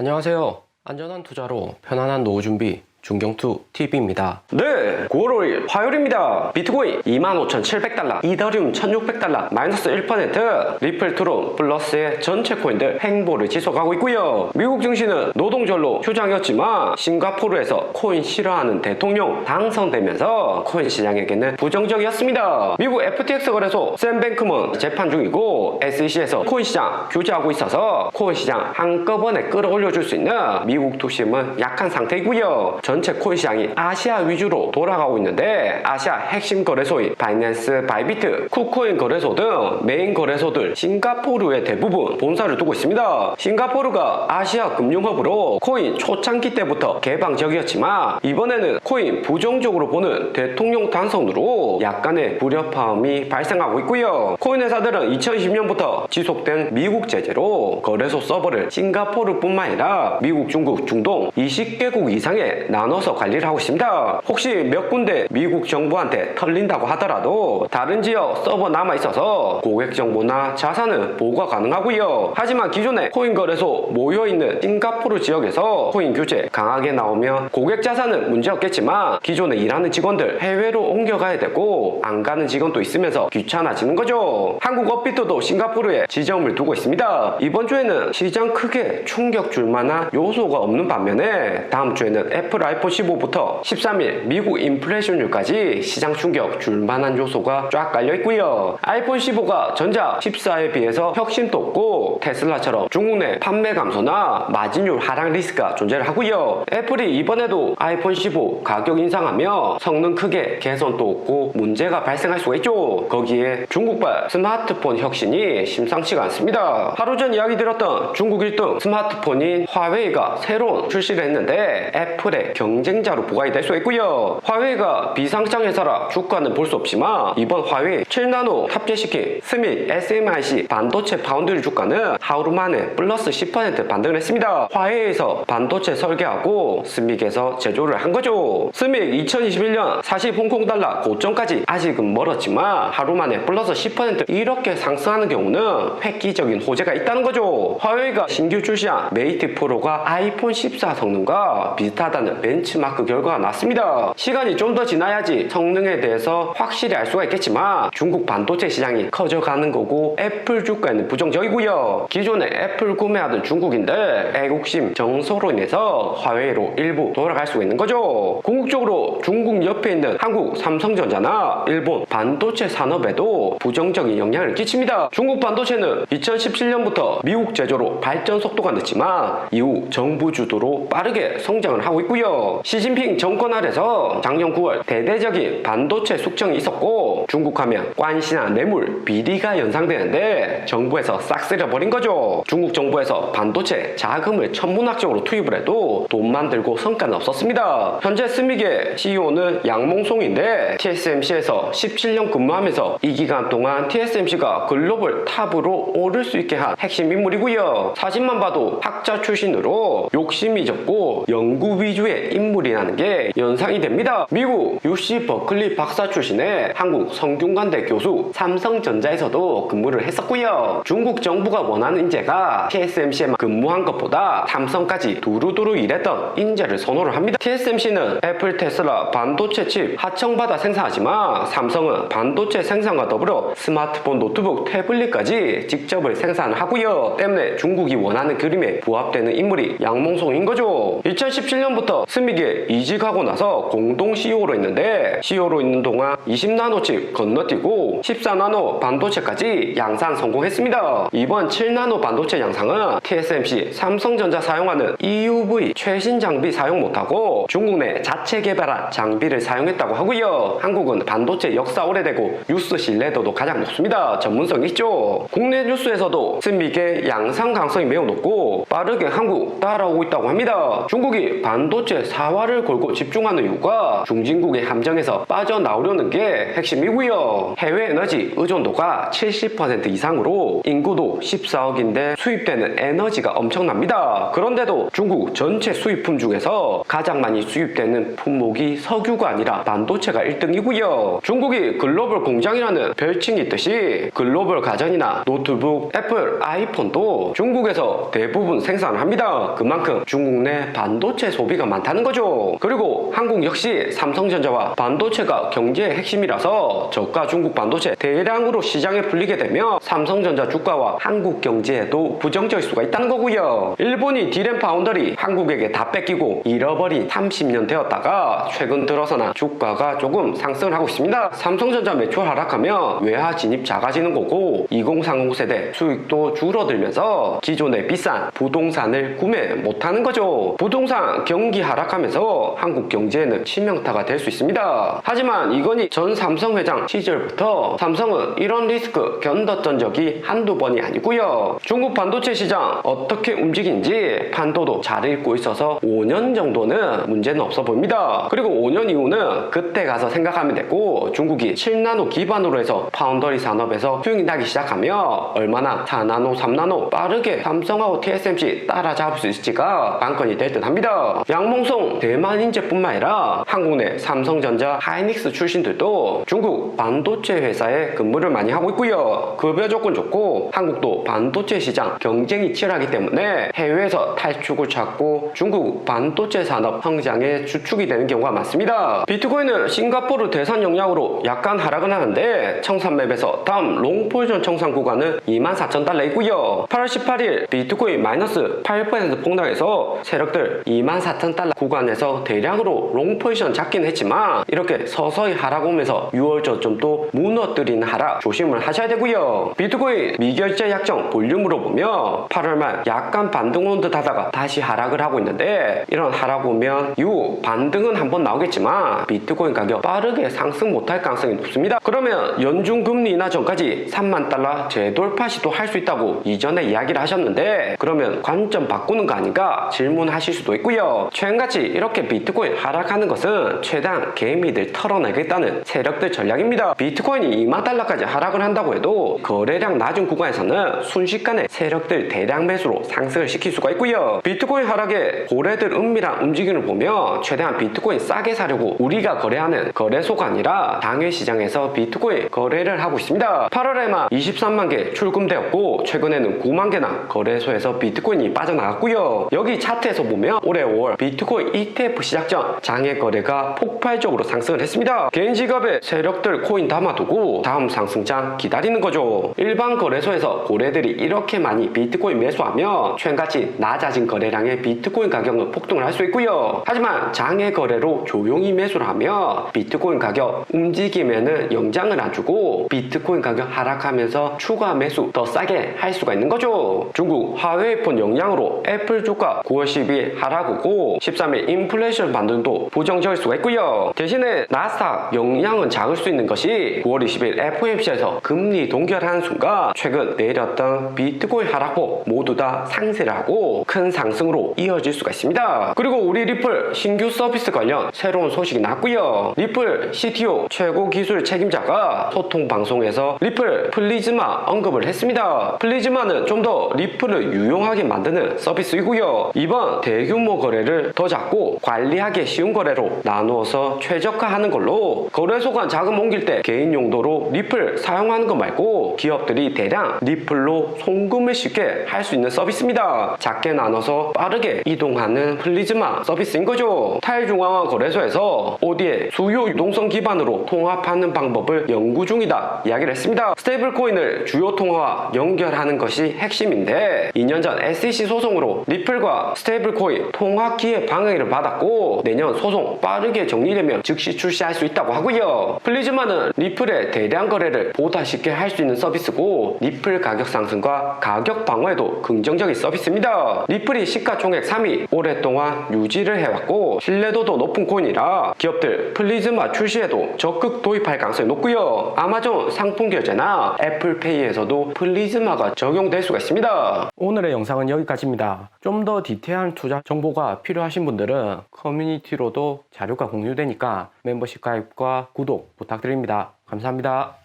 안녕하세요. 안전한 투자로 편안한 노후 준비 중경투 TV입니다. 네, 9월 5일 화요일입니다. 비트코인 25,700달러, 이더리움 1,600달러, 마이너스 1%, 리플 트론, 플러스의 전체 코인들 횡보를 지속하고 있고요. 미국 증시는 노동절로 휴장이었지만 싱가포르에서 코인 싫어하는 대통령 당선되면서 코인 시장에게는 부정적이었습니다. 미국 FTX 거래소 샘 뱅크먼 재판 중이고 SEC에서 코인 시장 규제하고 있어서 코인 시장 한꺼번에 끌어올려줄 수 있는 미국 투심은 약한 상태이고요. 전체 코인 시장이 아시아 위주로 돌아가고 있는데 아시아 핵심 거래소인 바이낸스, 바이비트, 쿠코인 거래소 등 메인 거래소들 싱가포르에 대부분 본사를 두고 있습니다. 싱가포르가 아시아 금융허브로 코인 초창기 때부터 개방적이었지만 이번에는 코인 부정적으로 보는 대통령 당선으로 약간의 불협화음이 발생하고 있고요. 코인 회사들은 2020년부터 지속된 미국 제재로 거래소 서버를 싱가포르뿐만 아니라 미국, 중국, 중동 20개국 이상의 나눠서 관리를 하고 있습니다. 혹시 몇 군데 미국 정부한테 털린다고 하더라도 다른 지역 서버 남아있어서 고객 정보나 자산은 보호가 가능하고요. 하지만 기존에 코인 거래소 모여있는 싱가포르 지역에서 코인 규제 강하게 나오면 고객 자산은 문제없겠지만 기존에 일하는 직원들 해외로 옮겨가야 되고 안 가는 직원도 있으면서 귀찮아지는 거죠. 한국 업비트도 싱가포르에 지점을 두고 있습니다. 이번 주에는 시장 크게 충격 줄 만한 요소가 없는 반면에 다음 주에는 애플 아이폰 15부터 13일 미국 인플레이션율까지 시장 충격 줄 만한 요소가 쫙 깔려 있고요. 아이폰 15가 전자 14에 비해서 혁신도 없고 테슬라처럼 중국 내 판매 감소나 마진율 하락 리스크가 존재를 하고요. 애플이 이번에도 아이폰 15 가격 인상하며 성능 크게 개선도 없고 문제가 발생할 수가 있죠. 거기에 중국발 스마트폰 혁신이 심상치가 않습니다. 하루 전 이야기 드렸던 중국 1등 스마트폰인 화웨이가 새로운 출시를 했는데 애플의 경쟁자로 부각이 될 수 있고요. 화웨이가 비상장 회사라 주가는 볼 수 없지만 이번 화웨이 7나노 탑재시킨 스믹 SMIC 반도체 파운드리 주가는 하루 만에 플러스 10% 반등을 했습니다. 화웨이에서 반도체 설계하고 스믹에서 제조를 한 거죠. 스믹 2021년 40 홍콩달러 고점까지 아직은 멀었지만 하루 만에 플러스 10% 이렇게 상승하는 경우는 획기적인 호재가 있다는 거죠. 화웨이가 신규 출시한 메이트 프로가 아이폰 14 성능과 비슷하다는 벤치마크 결과가 나왔습니다. 시간이 좀 더 지나야지 성능에 대해서 확실히 알 수가 있겠지만 중국 반도체 시장이 커져가는 거고 애플 주가에는 부정적이고요. 기존에 애플 구매하던 중국인들 애국심 정서로 인해서 화웨이로 일부 돌아갈 수가 있는 거죠. 궁극적으로 중국 옆에 있는 한국 삼성전자나 일본 반도체 산업에도 부정적인 영향을 끼칩니다. 중국 반도체는 2017년부터 미국 제조로 발전 속도가 늦지만 이후 정부 주도로 빠르게 성장을 하고 있고요. 시진핑 정권 아래서 작년 9월 대대적인 반도체 숙청이 있었고 중국 하면 관시나 뇌물, 비리가 연상되는데 정부에서 싹 쓸어버린 거죠. 중국 정부에서 반도체 자금을 천문학적으로 투입을 해도 돈만 들고 성과는 없었습니다. 현재 스믹의 CEO는 양몽송인데 TSMC에서 17년 근무하면서 이 기간 동안 TSMC가 글로벌 탑으로 오를 수 있게 한 핵심 인물이고요. 사진만 봐도 학자 출신으로 욕심이 적고 연구 위주의 인물이라는 게 연상이 됩니다. 미국 UC 버클리 박사 출신의 한국 성균관대 교수 삼성전자에서도 근무를 했었고요. 중국 정부가 원하는 인재가 TSMC에만 근무한 것보다 삼성까지 두루두루 일했던 인재를 선호를 합니다. TSMC는 애플, 테슬라 반도체 칩 하청받아 생산하지만 삼성은 반도체 생산과 더불어 스마트폰, 노트북, 태블릿까지 직접을 생산하고요. 때문에 중국이 원하는 그림에 부합되는 인물이 양몽송인 거죠. 2017년부터 스믹에 이직하고 나서 공동 CEO로 있는데 CEO로 있는 동안 20나노 칩 건너뛰고 14나노 반도체까지 양산 성공했습니다. 이번 7나노 반도체 양상은 TSMC, 삼성전자 사용하는 EUV 최신 장비 사용 못하고 중국 내 자체 개발한 장비를 사용했다고 하고요. 한국은 반도체 역사 오래되고 뉴스 신뢰도도 가장 높습니다. 전문성이 있죠. 국내 뉴스에서도 스믹의 양산 가능성이 매우 높고 빠르게 한국 따라오고 있다고 합니다. 중국이 반도체 반도체 사활을 걸고 집중하는 이유가 중진국의 함정에서 빠져나오려는 게 핵심이고요. 해외 에너지 의존도가 70% 이상으로 인구도 14억인데 수입되는 에너지가 엄청납니다. 그런데도 중국 전체 수입품 중에서 가장 많이 수입되는 품목이 석유가 아니라 반도체가 1등이고요. 중국이 글로벌 공장이라는 별칭이 있듯이 글로벌 가전이나 노트북, 애플, 아이폰도 중국에서 대부분 생산을 합니다. 그만큼 중국 내 반도체 소비가 많다는 거죠. 그리고 한국 역시 삼성전자와 반도체가 경제의 핵심이라서 저가 중국 반도체 대량으로 시장에 풀리게 되면 삼성전자 주가와 한국 경제에도 부정적일 수가 있다는 거고요. 일본이 디램 파운더리 한국에게 다 뺏기고 잃어버린 30년 되었다가 최근 들어서나 주가가 조금 상승을 하고 있습니다. 삼성전자 매출 하락하면 외화 진입 작아지는 거고 2030 세대 수익도 줄어들면서 기존의 비싼 부동산을 구매 못하는 거죠. 부동산 경기 하락하면서 한국 경제에는 치명타가 될 수 있습니다. 하지만 이건희 전 삼성 회장 시절부터 삼성은 이런 리스크 견뎠던 적이 한두 번이 아니고요. 중국 반도체 시장 어떻게 움직이는지 판도도 잘 읽고 있어서 5년 정도는 문제는 없어 보입니다. 그리고 5년 이후는 그때 가서 생각하면 되고, 중국이 7나노 기반으로 해서 파운더리 산업에서 수익이 나기 시작하면 얼마나 4나노, 3나노 빠르게 삼성하고 TSMC 따라잡을 수 있을지가 관건이 될 듯 합니다. 양몽송 대만 인재뿐만 아니라 한국 내 삼성전자, 하이닉스 출신들도 중국 반도체 회사에 근무를 많이 하고 있고요. 급여 조건 좋고 한국도 반도체 시장 경쟁이 치열하기 때문에 해외에서 탈출을 찾고 중국 반도체 산업 성장에 주축이 되는 경우가 많습니다. 비트코인은 싱가포르 대선 영향으로 약간 하락은 하는데 청산맵에서 다음 롱 포지션 청산 구간은 24,000달러이고요. 8월 18일 비트코인 마이너스 8% 폭락해서 세력들 24,000달러 구간에서 대량으로 롱 포지션 잡긴 했지만 이렇게 서서히 하락 오면서 6월 저점도 무너뜨리는 하락 조심을 하셔야 되고요. 비트코인 미결제 약정 볼륨으로 보면 8월 말 약간 반등 온 듯 하다가 다시 하락을 하고 있는데, 이런 하락 오면 이후 반등은 한번 나오겠지만 비트코인 가격 빠르게 상승 못할 가능성이 높습니다. 그러면 연중 금리 인하 전까지 3만 달러 재돌파 시도할 수 있다고 이전에 이야기를 하셨는데, 그러면 관점 바꾸는 거 아닌가 질문하실 수도 있고요. 최근같이 이렇게 비트코인 하락하는 것은 최대한 개미들 털어내겠다는 세력들 전략입니다. 비트코인이 2만 달러까지 하락을 한다고 해도 거래량 낮은 구간에서는 순식간에 세력들 대량 매수로 상승을 시킬 수가 있고요. 비트코인 하락에 고래들 은밀한 움직임을 보면 최대한 비트코인 싸게 사려고 우리가 거래하는 거래소가 아니라 당일 시장에서 비트코인 거래를 하고 있습니다. 8월에만 23만 개 출금되었고 최근에는 9만 개나 거래소에서 비트코인이 빠져나갔고요. 여기 차트에서 보면 올해 5월 비트코인 ETF 시작 전 장외 거래가 폭발적으로 상승을 했습니다. 개인 지갑에 세력들 코인 담아두고 다음 상승장 기다리는 거죠. 일반 거래소에서 고래들이 이렇게 많이 비트코인 매수하면 최근같이 낮아진 거래량의 비트코인 가격은 폭등을 할 수 있고요. 하지만 장외 거래로 조용히 매수를 하면 비트코인 가격 움직임에는 영향을 안 주고 비트코인 가격 하락하면서 추가 매수 더 싸게 할 수가 있는 거죠. 중국 화웨이폰 영향으로 애플 주가 9월 12일 하락이고 13일 인플레이션 반등도 부정적일 수가 있고요. 대신에 나스닥 영향은 작을 수 있는 것이 9월 20일 FOMC에서 금리 동결하는 순간 최근 내렸던 비트코인 하락폭 모두 다 상쇄를 하고 큰 상승으로 이어질 수가 있습니다. 그리고 우리 리플 신규 서비스 관련 새로운 소식이 나왔고요. 리플 CTO 최고 기술 책임자가 소통 방송에서 리플 플리즈마 언급을 했습니다. 플리즈마는 좀 더 리플을 유용하게 만드는 서비스이고요. 이번 대규모 거래를 더 작고 관리하기 쉬운 거래로 나누어서 최적화하는 걸로 거래소 간 자금 옮길 때 개인 용도로 리플 사용하는 거 말고 기업들이 대량 리플로 송금을 쉽게 할 수 있는 서비스입니다. 작게 나눠서 빠르게 이동하는 플리즈마 서비스인 거죠. 탈중앙화 거래소에서 ODA 수요 유동성 기반으로 통합하는 방법을 연구 중이다 이야기를 했습니다. 스테이블 코인을 주요 통화와 연결하는 것이 핵심인데 2년 전 SEC 소송으로 리플과 스테이블 코인 통합 기회 방해를 받았고 내년 소송 빠르게 정리되면 즉시 출시할 수 있다고 하고요. 플리즈마는 리플의 대량 거래를 보다 쉽게 할 수 있는 서비스고 리플 가격 상승과 가격 방어에도 긍정적인 서비스입니다. 리플이 시가총액 3위 오랫동안 유지를 해왔고 신뢰도도 높은 코인이라 기업들 플리즈마 출시에도 적극 도입할 가능성이 높고요. 아마존 상품 결제나 애플페이에서도 플리즈마가 적용될 수가 있습니다. 오늘의 영상은 여기까지입니다. 좀 더 디테일한 투자 정보가 필요하신 분들은 커뮤니티로도 자료가 공유되니까 멤버십 가입과 구독 부탁드립니다. 감사합니다.